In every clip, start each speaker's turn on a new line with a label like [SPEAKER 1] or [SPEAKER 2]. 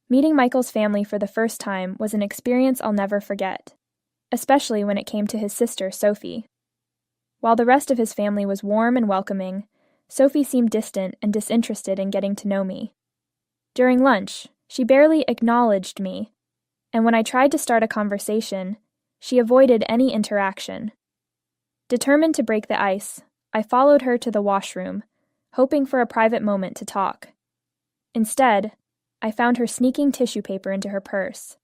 [SPEAKER 1] Meeting Michael's family for the first time was an experience I'll never forget, especially when it came to his sister, Sophie. While the rest of his family was warm and welcoming, Sophie seemed distant and disinterested in getting to know me. During lunch, she barely acknowledged me, and when I tried to start a conversation, she avoided any interaction. Determined to break the ice, I followed her to the washroom, hoping for a private moment to talk. Instead, I found her sneaking tissue paper into her purse.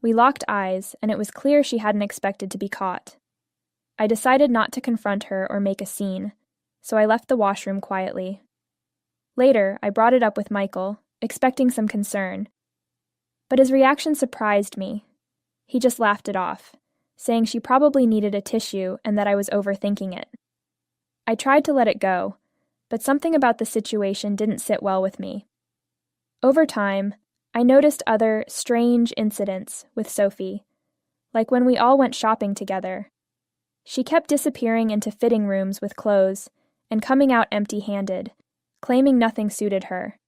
[SPEAKER 1] We locked eyes, and it was clear she hadn't expected to be caught. I decided not to confront her or make a scene, so I left the washroom quietly. Later, I brought it up with Michael, expecting some concern. But his reaction surprised me. He just laughed it off, saying she probably needed a tissue and that I was overthinking it. I tried to let it go, but something about the situation didn't sit well with me. Over time, I noticed other strange incidents with Sophie, like when we all went shopping together. She kept disappearing into fitting rooms with clothes and coming out empty-handed, claiming nothing suited her.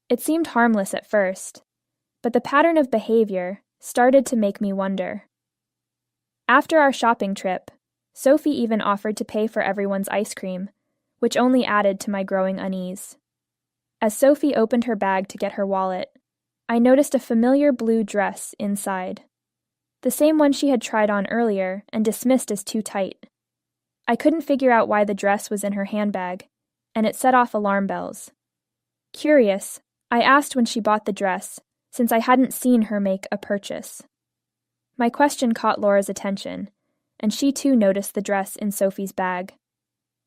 [SPEAKER 1] It seemed harmless at first, but the pattern of behavior started to make me wonder. After our shopping trip, Sophie even offered to pay for everyone's ice cream, which only added to my growing unease. As Sophie opened her bag to get her wallet, I noticed a familiar blue dress inside. The same one she had tried on earlier and dismissed as too tight. I couldn't figure out why the dress was in her handbag, and it set off alarm bells. Curious, I asked when she bought the dress, since I hadn't seen her make a purchase. My question caught Laura's attention, and she too noticed the dress in Sophie's bag.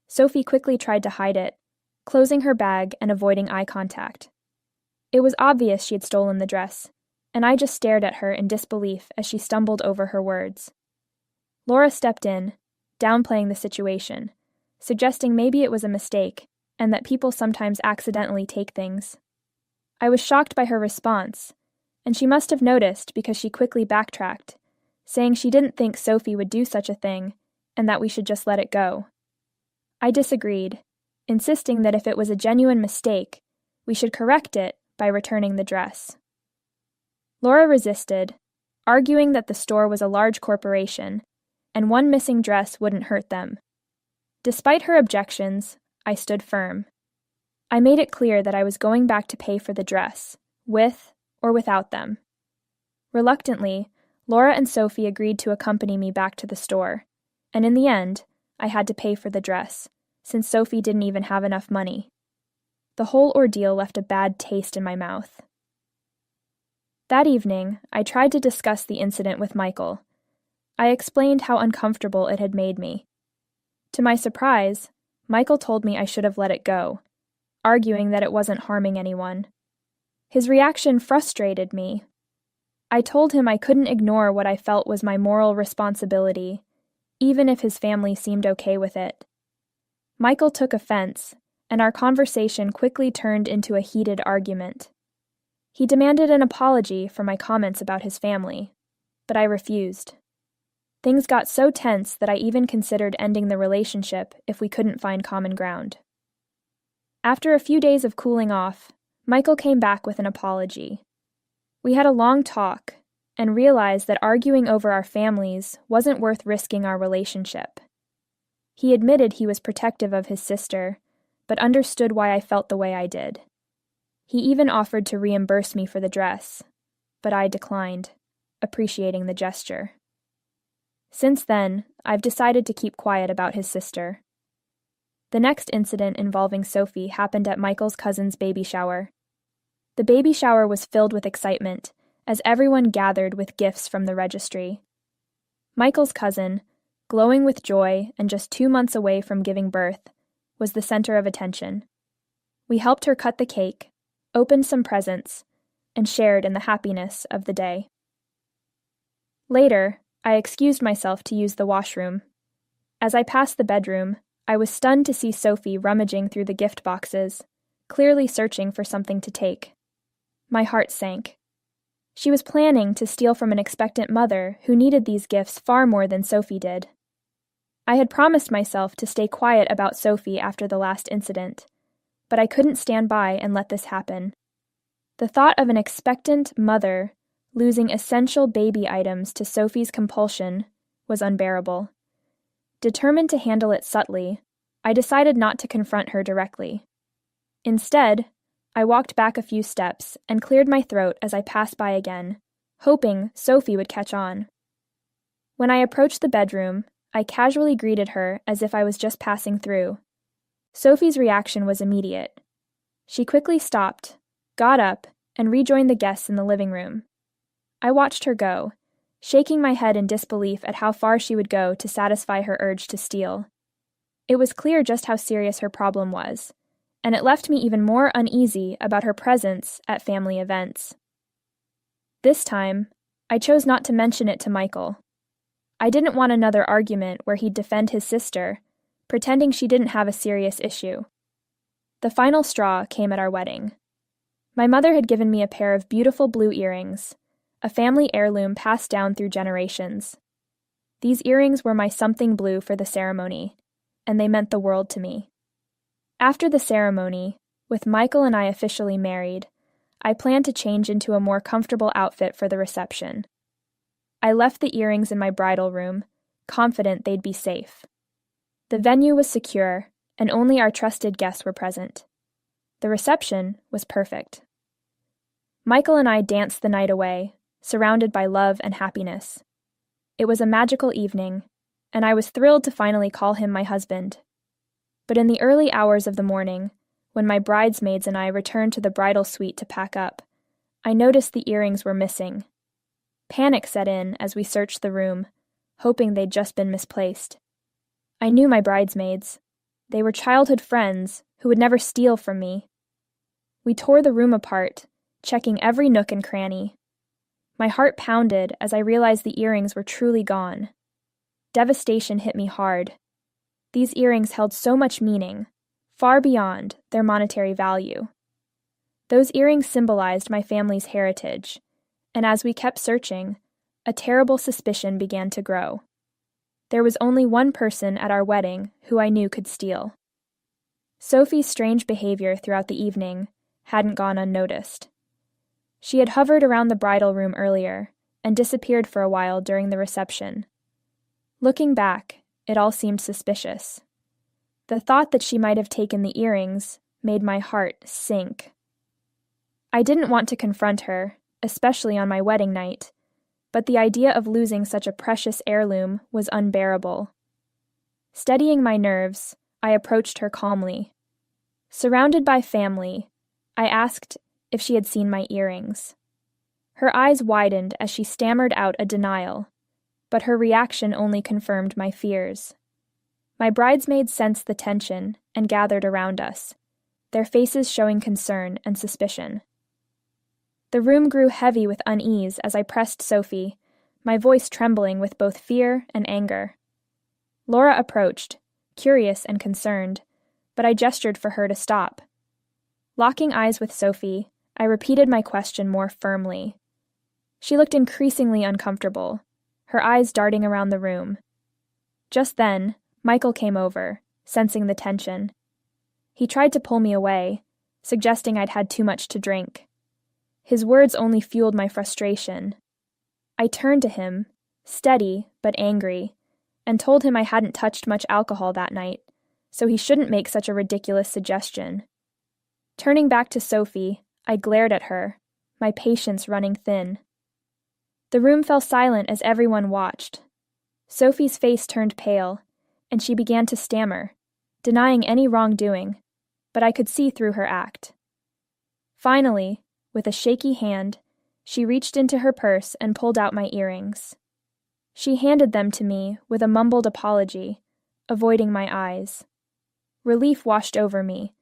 [SPEAKER 1] Sophie quickly tried to hide it, closing her bag and avoiding eye contact. It was obvious she had stolen the dress, and I just stared at her in disbelief as she stumbled over her words. Laura stepped in, downplaying the situation, suggesting maybe it was a mistake, and that people sometimes accidentally take things. I was shocked by her response, and she must have noticed because she quickly backtracked, saying she didn't think Sophie would do such a thing, and that we should just let it go. I disagreed, insisting that if it was a genuine mistake, we should correct it by returning the dress. Laura resisted, arguing that the store was a large corporation, and one missing dress wouldn't hurt them. Despite her objections, I stood firm. I made it clear that I was going back to pay for the dress, with or without them. Reluctantly, Laura and Sophie agreed to accompany me back to the store, and in the end, I had to pay for the dress, since Sophie didn't even have enough money. The whole ordeal left a bad taste in my mouth. That evening, I tried to discuss the incident with Michael. I explained how uncomfortable it had made me. To my surprise, Michael told me I should have let it go, arguing that it wasn't harming anyone. His reaction frustrated me. I told him I couldn't ignore what I felt was my moral responsibility, even if his family seemed okay with it. Michael took offense, and our conversation quickly turned into a heated argument. He demanded an apology for my comments about his family, but I refused. Things got so tense that I even considered ending the relationship if we couldn't find common ground. After a few days of cooling off, Michael came back with an apology. We had a long talk and realized that arguing over our families wasn't worth risking our relationship. He admitted he was protective of his sister, but understood why I felt the way I did. He even offered to reimburse me for the dress, but I declined, appreciating the gesture. Since then, I've decided to keep quiet about his sister. The next incident involving Sophie happened at Michael's cousin's baby shower. The baby shower was filled with excitement, as everyone gathered with gifts from the registry. Michael's cousin, glowing with joy and just 2 months away from giving birth, was the center of attention. We helped her cut the cake, opened some presents, and shared in the happiness of the day. Later, I excused myself to use the washroom. As I passed the bedroom, I was stunned to see Sophie rummaging through the gift boxes, clearly searching for something to take. My heart sank. She was planning to steal from an expectant mother who needed these gifts far more than Sophie did. I had promised myself to stay quiet about Sophie after the last incident, but I couldn't stand by and let this happen. The thought of an expectant mother losing essential baby items to Sophie's compulsion was unbearable. Determined to handle it subtly, I decided not to confront her directly. Instead, I walked back a few steps and cleared my throat as I passed by again, hoping Sophie would catch on. When I approached the bedroom, I casually greeted her as if I was just passing through. Sophie's reaction was immediate. She quickly stopped, got up, and rejoined the guests in the living room. I watched her go, shaking my head in disbelief at how far she would go to satisfy her urge to steal. It was clear just how serious her problem was, and it left me even more uneasy about her presence at family events. This time, I chose not to mention it to Michael. I didn't want another argument where he'd defend his sister, pretending she didn't have a serious issue. The final straw came at our wedding. My mother had given me a pair of beautiful blue earrings, a family heirloom passed down through generations. These earrings were my something blue for the ceremony, and they meant the world to me. After the ceremony, with Michael and I officially married, I planned to change into a more comfortable outfit for the reception. I left the earrings in my bridal room, confident they'd be safe. The venue was secure, and only our trusted guests were present. The reception was perfect. Michael and I danced the night away, surrounded by love and happiness. It was a magical evening, and I was thrilled to finally call him my husband. But in the early hours of the morning, when my bridesmaids and I returned to the bridal suite to pack up, I noticed the earrings were missing. Panic set in as we searched the room, hoping they'd just been misplaced. I knew my bridesmaids. They were childhood friends who would never steal from me. We tore the room apart, checking every nook and cranny. My heart pounded as I realized the earrings were truly gone. Devastation hit me hard. These earrings held so much meaning, far beyond their monetary value. Those earrings symbolized my family's heritage, and as we kept searching, a terrible suspicion began to grow. There was only one person at our wedding who I knew could steal. Sophie's strange behavior throughout the evening hadn't gone unnoticed. She had hovered around the bridal room earlier and disappeared for a while during the reception. Looking back, it all seemed suspicious. The thought that she might have taken the earrings made my heart sink. I didn't want to confront her, especially on my wedding night, but the idea of losing such a precious heirloom was unbearable. Steadying my nerves, I approached her calmly. Surrounded by family, I asked if she had seen my earrings. Her eyes widened as she stammered out a denial, but her reaction only confirmed my fears. My bridesmaids sensed the tension and gathered around us, their faces showing concern and suspicion. The room grew heavy with unease as I pressed Sophie, my voice trembling with both fear and anger. Laura approached, curious and concerned, but I gestured for her to stop. Locking eyes with Sophie, I repeated my question more firmly. She looked increasingly uncomfortable, her eyes darting around the room. Just then, Michael came over, sensing the tension. He tried to pull me away, suggesting I'd had too much to drink. His words only fueled my frustration. I turned to him, steady but angry, and told him I hadn't touched much alcohol that night, so he shouldn't make such a ridiculous suggestion. Turning back to Sophie, I glared at her, my patience running thin. The room fell silent as everyone watched. Sophie's face turned pale, and she began to stammer, denying any wrongdoing, but I could see through her act. Finally, with a shaky hand, she reached into her purse and pulled out my earrings. She handed them to me with a mumbled apology, avoiding my eyes. Relief washed over me,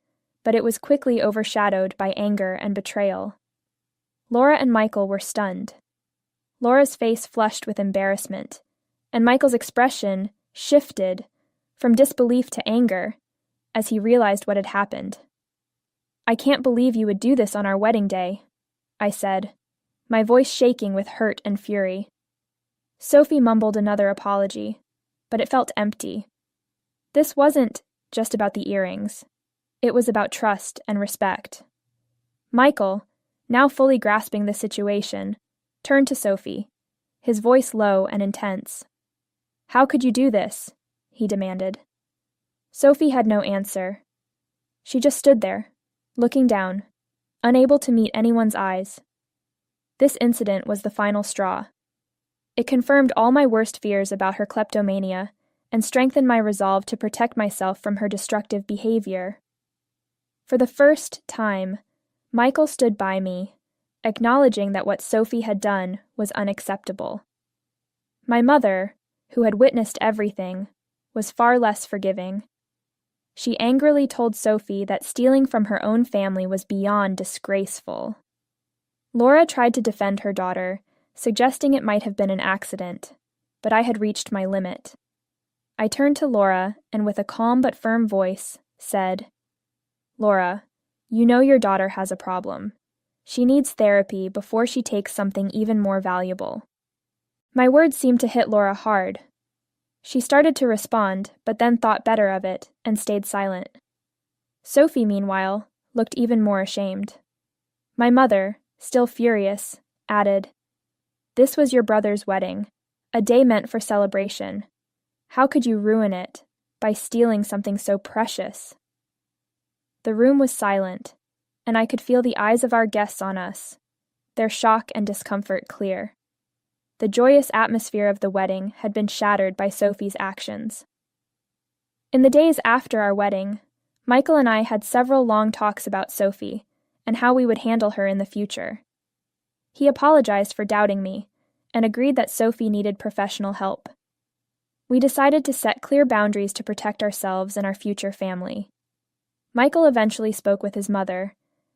[SPEAKER 1] but it was quickly overshadowed by anger and betrayal. Laura and Michael were stunned. Laura's face flushed with embarrassment, and Michael's expression shifted from disbelief to anger as he realized what had happened. "I can't believe you would do this on our wedding day," I said, my voice shaking with hurt and fury. Sophie mumbled another apology, but it felt empty. This wasn't just about the earrings. It was about trust and respect. Michael, now fully grasping the situation, turned to Sophie, his voice low and intense. "How could you do this?" he demanded. Sophie had no answer. She just stood there, looking down, unable to meet anyone's eyes. This incident was the final straw. It confirmed all my worst fears about her kleptomania and strengthened my resolve to protect myself from her destructive behavior. For the first time, Michael stood by me, acknowledging that what Sophie had done was unacceptable. My mother, who had witnessed everything, was far less forgiving. She angrily told Sophie that stealing from her own family was beyond disgraceful. Laura tried to defend her daughter, suggesting it might have been an accident, but I had reached my limit. I turned to Laura and with a calm but firm voice, said, "Laura, you know your daughter has a problem. She needs therapy before she takes something even more valuable." My words seemed to hit Laura hard. She started to respond, but then thought better of it and stayed silent. Sophie, meanwhile, looked even more ashamed. My mother, still furious, added, "This was your brother's wedding, a day meant for celebration. How could you ruin it by stealing something so precious?" The room was silent, and I could feel the eyes of our guests on us, their shock and discomfort clear. The joyous atmosphere of the wedding had been shattered by Sophie's actions. In the days after our wedding, Michael and I had several long talks about Sophie and how we would handle her in the future. He apologized for doubting me and agreed that Sophie needed professional help. We decided to set clear boundaries to protect ourselves and our future family. Michael eventually spoke with his mother,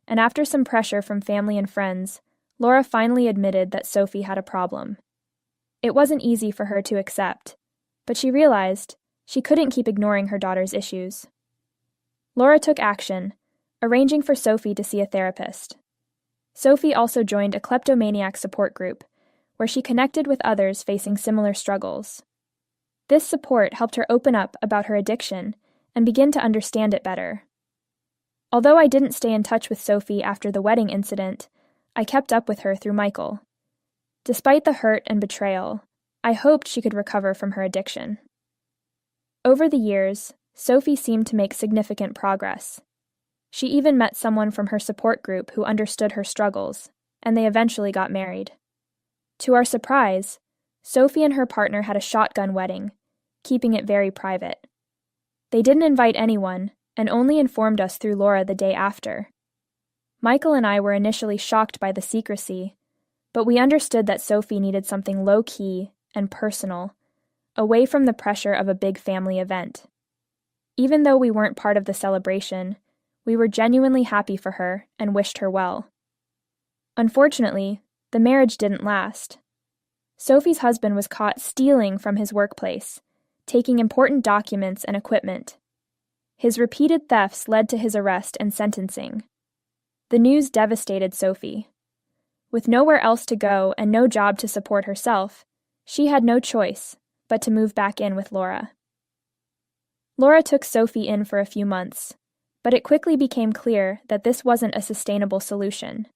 [SPEAKER 1] and after some pressure from family and friends, Laura finally admitted that Sophie had a problem. It wasn't easy for her to accept, but she realized she couldn't keep ignoring her daughter's issues. Laura took action, arranging for Sophie to see a therapist. Sophie also joined a kleptomaniac support group, where she connected with others facing similar struggles. This support helped her open up about her addiction and begin to understand it better. Although I didn't stay in touch with Sophie after the wedding incident, I kept up with her through Michael. Despite the hurt and betrayal, I hoped she could recover from her addiction. Over the years, Sophie seemed to make significant progress. She even met someone from her support group who understood her struggles, and they eventually got married. To our surprise, Sophie and her partner had a shotgun wedding, keeping it very private. They didn't invite anyone, and only informed us through Laura the day after. Michael and I were initially shocked by the secrecy, but we understood that Sophie needed something low-key and personal, away from the pressure of a big family event. Even though we weren't part of the celebration, we were genuinely happy for her and wished her well. Unfortunately, the marriage didn't last. Sophie's husband was caught stealing from his workplace, taking important documents and equipment. His repeated thefts led to his arrest and sentencing. The news devastated Sophie. With nowhere else to go and no job to support herself, she had no choice but to move back in with Laura. Laura took Sophie in for a few months, but it quickly became clear that this wasn't a sustainable solution.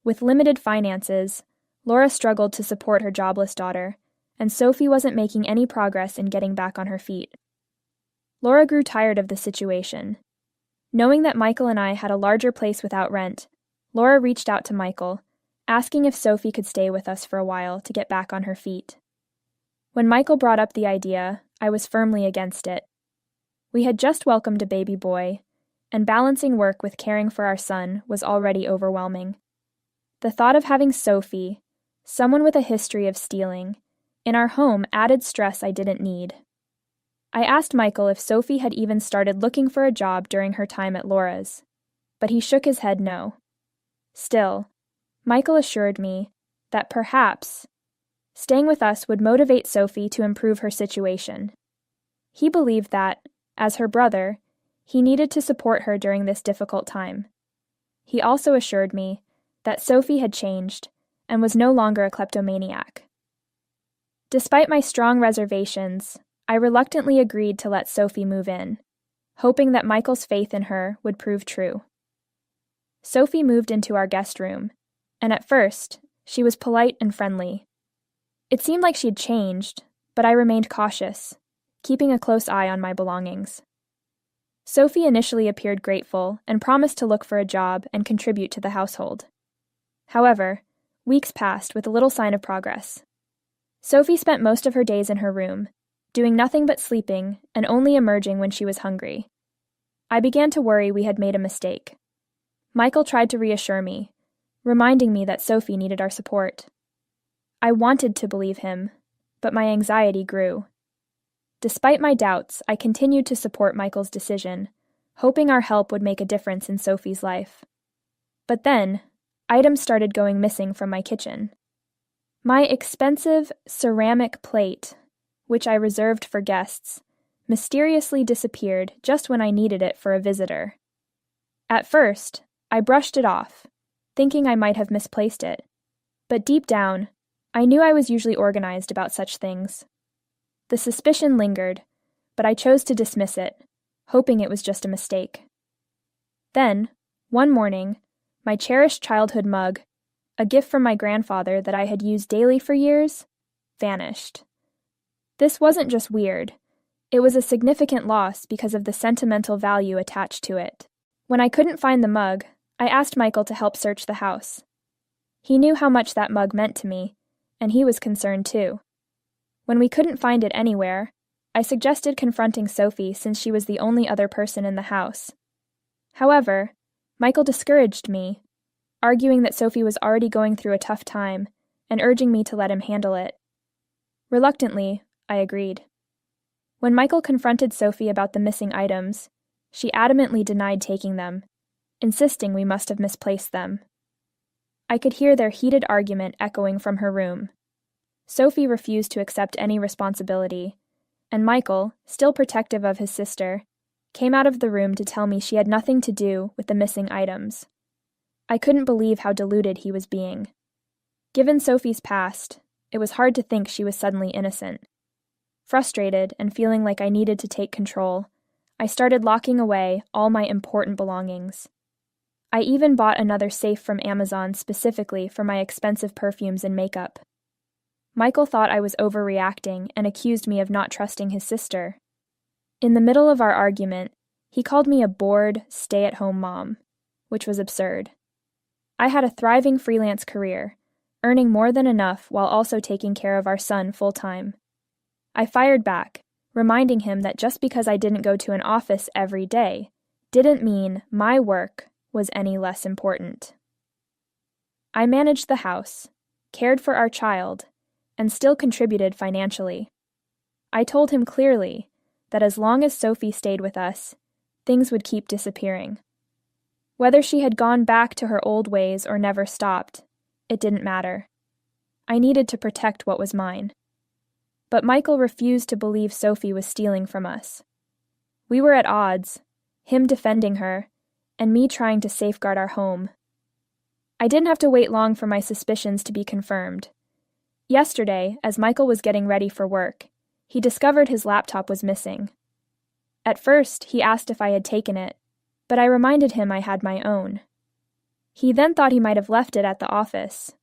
[SPEAKER 1] With limited finances, Laura struggled to support her jobless daughter, and Sophie wasn't making any progress in getting back on her feet. Laura grew tired of the situation. Knowing that Michael and I had a larger place without rent, Laura reached out to Michael, asking if Sophie could stay with us for a while to get back on her feet. When Michael brought up the idea, I was firmly against it. We had just welcomed a baby boy, and balancing work with caring for our son was already overwhelming. The thought of having Sophie, someone with a history of stealing, in our home added stress I didn't need. I asked Michael if Sophie had even started looking for a job during her time at Laura's, but he shook his head no. Still, Michael assured me that perhaps staying with us would motivate Sophie to improve her situation. He believed that, as her brother, he needed to support her during this difficult time. He also assured me that Sophie had changed and was no longer a kleptomaniac. Despite my strong reservations, I reluctantly agreed to let Sophie move in, hoping that Michael's faith in her would prove true. Sophie moved into our guest room, and at first, she was polite and friendly. It seemed like she'd changed, but I remained cautious, keeping a close eye on my belongings. Sophie initially appeared grateful and promised to look for a job and contribute to the household. However, weeks passed with little sign of progress. Sophie spent most of her days in her room, doing nothing but sleeping and only emerging when she was hungry. I began to worry we had made a mistake. Michael tried to reassure me, reminding me that Sophie needed our support. I wanted to believe him, but my anxiety grew. Despite my doubts, I continued to support Michael's decision, hoping our help would make a difference in Sophie's life. But then, items started going missing from my kitchen. My expensive ceramic plate, which I reserved for guests, mysteriously disappeared just when I needed it for a visitor. At first, I brushed it off, thinking I might have misplaced it. But deep down, I knew I was usually organized about such things. The suspicion lingered, but I chose to dismiss it, hoping it was just a mistake. Then, one morning, my cherished childhood mug, a gift from my grandfather that I had used daily for years, vanished. This wasn't just weird. It was a significant loss because of the sentimental value attached to it. When I couldn't find the mug, I asked Michael to help search the house. He knew how much that mug meant to me, and he was concerned too. When we couldn't find it anywhere, I suggested confronting Sophie since she was the only other person in the house. However, Michael discouraged me, arguing that Sophie was already going through a tough time and urging me to let him handle it. Reluctantly, I agreed. When Michael confronted Sophie about the missing items, she adamantly denied taking them, insisting we must have misplaced them. I could hear their heated argument echoing from her room. Sophie refused to accept any responsibility, and Michael, still protective of his sister, came out of the room to tell me she had nothing to do with the missing items. I couldn't believe how deluded he was being. Given Sophie's past, it was hard to think she was suddenly innocent. Frustrated and feeling like I needed to take control, I started locking away all my important belongings. I even bought another safe from Amazon specifically for my expensive perfumes and makeup. Michael thought I was overreacting and accused me of not trusting his sister. In the middle of our argument, he called me a bored, stay-at-home mom, which was absurd. I had a thriving freelance career, earning more than enough while also taking care of our son full-time. I fired back, reminding him that just because I didn't go to an office every day didn't mean my work was any less important. I managed the house, cared for our child, and still contributed financially. I told him clearly that as long as Sophie stayed with us, things would keep disappearing. Whether she had gone back to her old ways or never stopped, it didn't matter. I needed to protect what was mine. But Michael refused to believe Sophie was stealing from us. We were at odds, him defending her, and me trying to safeguard our home. I didn't have to wait long for my suspicions to be confirmed. Yesterday, as Michael was getting ready for work, he discovered his laptop was missing. At first, he asked if I had taken it, but I reminded him I had my own. He then thought he might have left it at the office,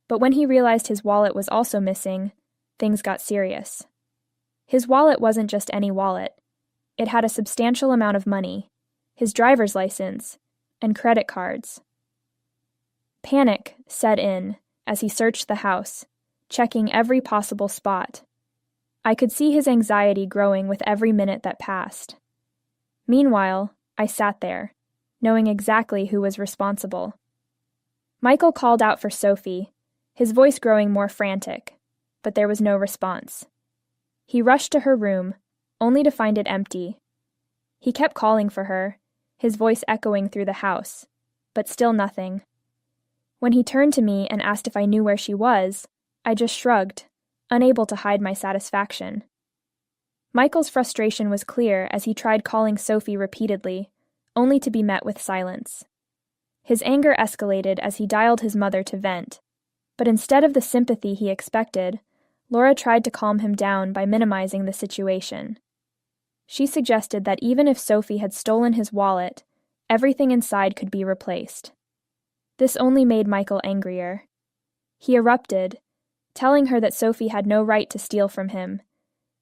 [SPEAKER 1] but when he realized his wallet was also missing, things got serious. His wallet wasn't just any wallet. It had a substantial amount of money, his driver's license, and credit cards. Panic set in as he searched the house, checking every possible spot. I could see his anxiety growing with every minute that passed. Meanwhile, I sat there, knowing exactly who was responsible. Michael called out for Sophie, his voice growing more frantic, but there was no response. He rushed to her room, only to find it empty. He kept calling for her, his voice echoing through the house, but still nothing. When he turned to me and asked if I knew where she was, I just shrugged, unable to hide my satisfaction. Michael's frustration was clear as he tried calling Sophie repeatedly, only to be met with silence. His anger escalated as he dialed his mother to vent, but instead of the sympathy he expected, Laura tried to calm him down by minimizing the situation. She suggested that even if Sophie had stolen his wallet, everything inside could be replaced. This only made Michael angrier. He erupted, telling her that Sophie had no right to steal from him,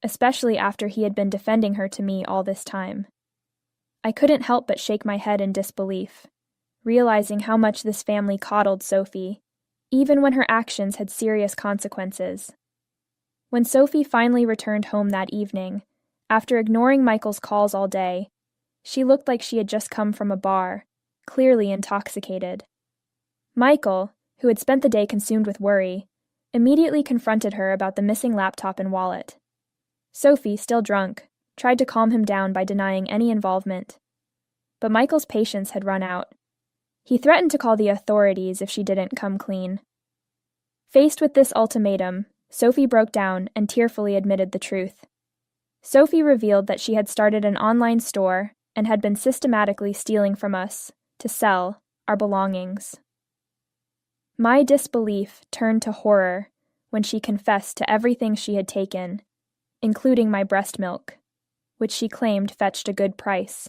[SPEAKER 1] especially after he had been defending her to me all this time. I couldn't help but shake my head in disbelief, realizing how much this family coddled Sophie, even when her actions had serious consequences. When Sophie finally returned home that evening, after ignoring Michael's calls all day, she looked like she had just come from a bar, clearly intoxicated. Michael, who had spent the day consumed with worry, immediately confronted her about the missing laptop and wallet. Sophie, still drunk, tried to calm him down by denying any involvement. But Michael's patience had run out. He threatened to call the authorities if she didn't come clean. Faced with this ultimatum, Sophie broke down and tearfully admitted the truth. Sophie revealed that she had started an online store and had been systematically stealing from us to sell our belongings. My disbelief turned to horror when she confessed to everything she had taken, including my breast milk, which she claimed fetched a good price.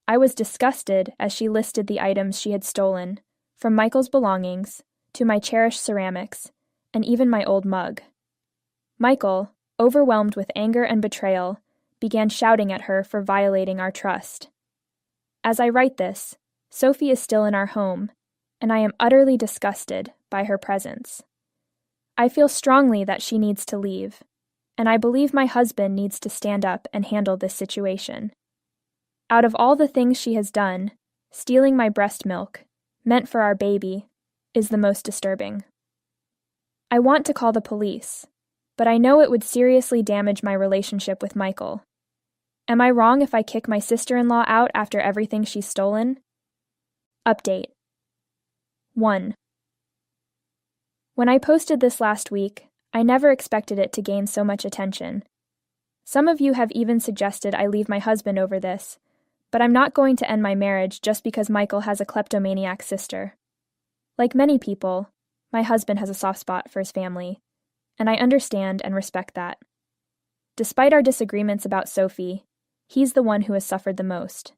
[SPEAKER 1] I was disgusted as she listed the items she had stolen, from Michael's belongings to my cherished ceramics, and even my old mug. Michael, overwhelmed with anger and betrayal, began shouting at her for violating our trust. As I write this, Sophie is still in our home, and I am utterly disgusted by her presence. I feel strongly that she needs to leave, and I believe my husband needs to stand up and handle this situation. Out of all the things she has done, stealing my breast milk, meant for our baby, is the most disturbing. I want to call the police, but I know it would seriously damage my relationship with Michael. Am I wrong if I kick my sister-in-law out after everything she's stolen? Update. 1. When I posted this last week, I never expected it to gain so much attention. Some of you have even suggested I leave my husband over this, but I'm not going to end my marriage just because Michael has a kleptomaniac sister. Like many people, my husband has a soft spot for his family, and I understand and respect that. Despite our disagreements about Sophie, he's the one who has suffered the most,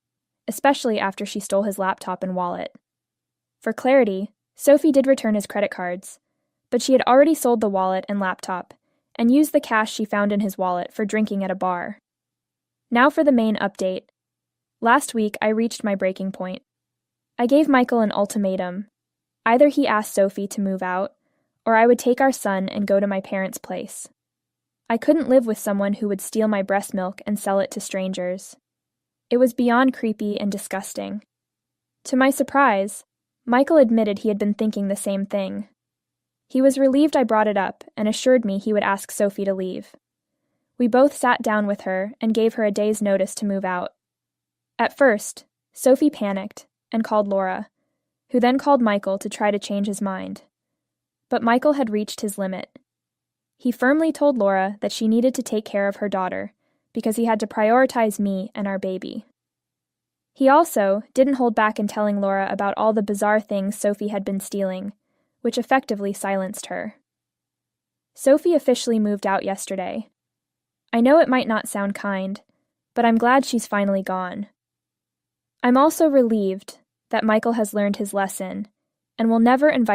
[SPEAKER 1] especially after she stole his laptop and wallet. For clarity, Sophie did return his credit cards, but she had already sold the wallet and laptop and used the cash she found in his wallet for drinking at a bar. Now for the main update. Last week, I reached my breaking point. I gave Michael an ultimatum. Either he asked Sophie to move out, or I would take our son and go to my parents' place. I couldn't live with someone who would steal my breast milk and sell it to strangers. It was beyond creepy and disgusting. To my surprise, Michael admitted he had been thinking the same thing. He was relieved I brought it up and assured me he would ask Sophie to leave. We both sat down with her and gave her a day's notice to move out. At first, Sophie panicked and called Laura, who then called Michael to try to change his mind. But Michael had reached his limit. He firmly told Laura that she needed to take care of her daughter because he had to prioritize me and our baby. He also didn't hold back in telling Laura about all the bizarre things Sophie had been stealing, which effectively silenced her. Sophie officially moved out yesterday. I know it might not sound kind, but I'm glad she's finally gone. I'm also relieved that Michael has learned his lesson and will never invite